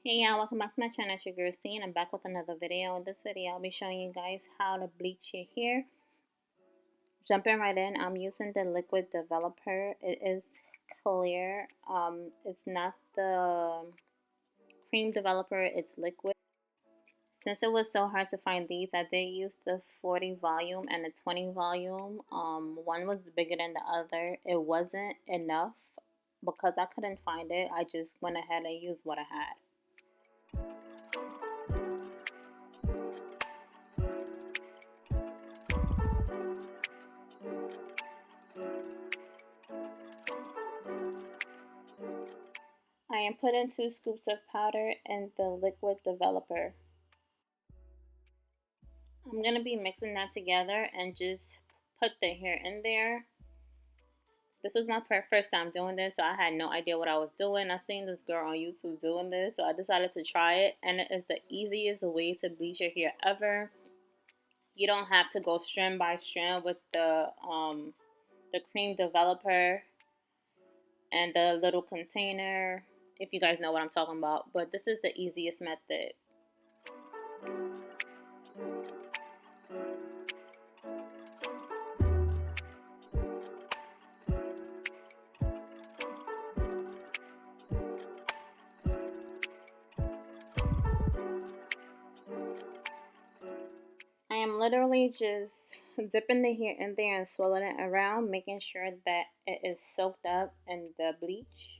Hey y'all, welcome back to my channel. It's your girl C, and I'm back with another video. In this video, I'll be showing you guys how to bleach your hair. Jumping right in, I'm using the liquid developer. It is clear. It's not the cream developer, it's liquid. Since it was so hard to find these, I did use the 40 volume and the 20 volume. One was bigger than the other. It wasn't enough because I couldn't find it. I just went ahead and used what I had. I am putting 2 scoops of powder in the liquid developer. I'm going to be mixing that together and just put the hair in there. This was my first time doing this, so I had no idea what I was doing. I seen this girl on YouTube doing this, so I decided to try it, and it is the easiest way to bleach your hair ever. You don't have to go strand by strand with the cream developer and the little container, if you guys know what I'm talking about, but this is the easiest method. I am literally just dipping the hair in there and swirling it around, making sure that it is soaked up in the bleach.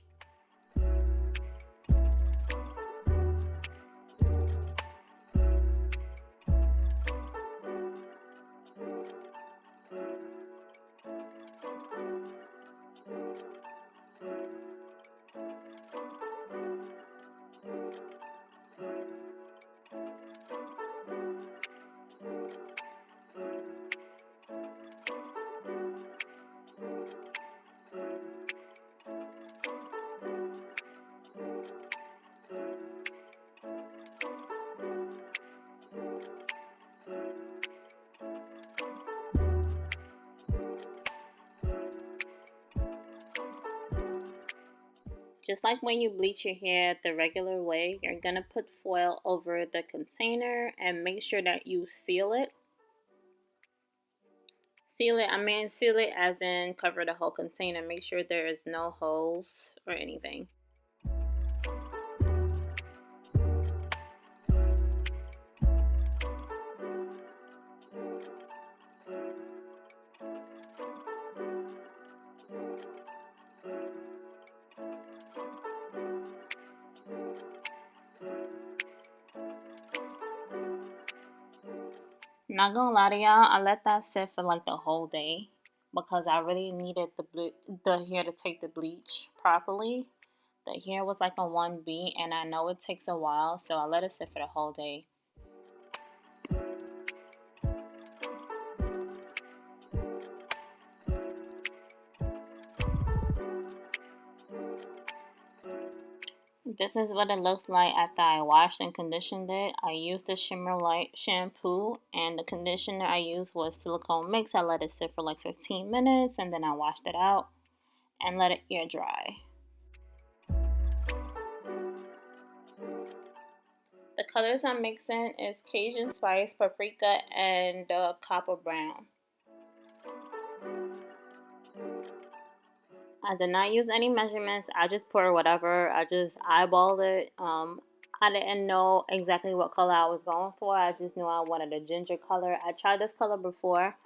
Just like when you bleach your hair the regular way, you're going to put foil over the container and make sure that you seal it. Seal it as in cover the whole container. Make sure there is no holes or anything. Not gonna lie to y'all, I let that sit for like the whole day because I really needed the hair to take the bleach properly. The hair was like a 1B, and I know it takes a while, so I let it sit for the whole day. This is what it looks like after I washed and conditioned it. I used the Shimmer Light shampoo, and the conditioner I used was silicone mix. I let it sit for like 15 minutes, and then I washed it out and let it air dry. The colors I'm mixing is Cajun Spice, Paprika, and Copper Brown. I did not use any measurements. I just poured whatever. I just eyeballed it. I didn't know exactly what color I was going for. I just knew I wanted a ginger color. I tried this color before,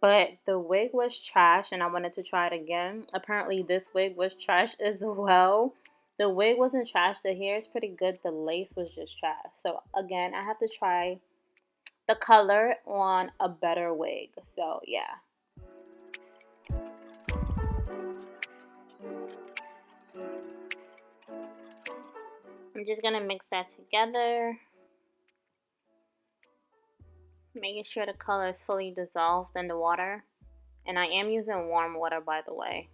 but the wig was trash and I wanted to try it again. Apparently this wig was trash as well. The wig wasn't trash. The hair is pretty good. The lace was just trash. So again, I have to try the color on a better wig. So yeah. I'm just going to mix that together, making sure the color is fully dissolved in the water. And I am using warm water, by the way.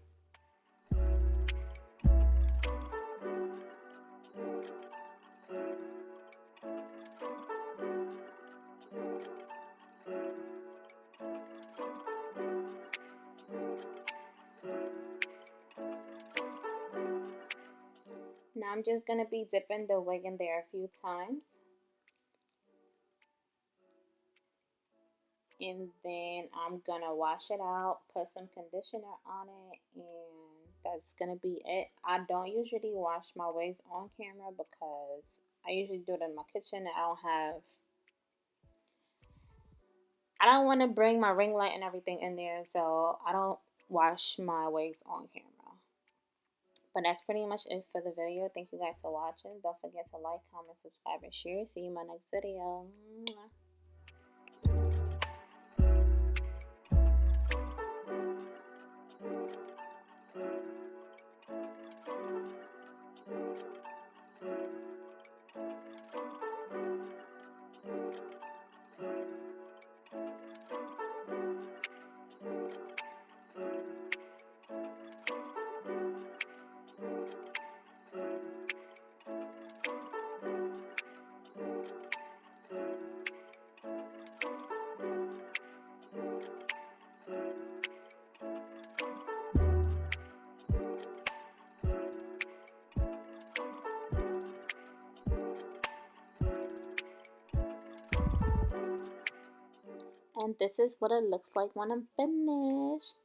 Now I'm just going to be dipping the wig in there a few times. And then I'm going to wash it out, put some conditioner on it, and that's going to be it. I don't usually wash my wigs on camera because I usually do it in my kitchen. I don't want to bring my ring light and everything in there, so I don't wash my wigs on camera. But that's pretty much it for the video. Thank you guys for watching. Don't forget to like, comment, subscribe, and share. See you in my next video. Mwah. And this is what it looks like when I'm finished.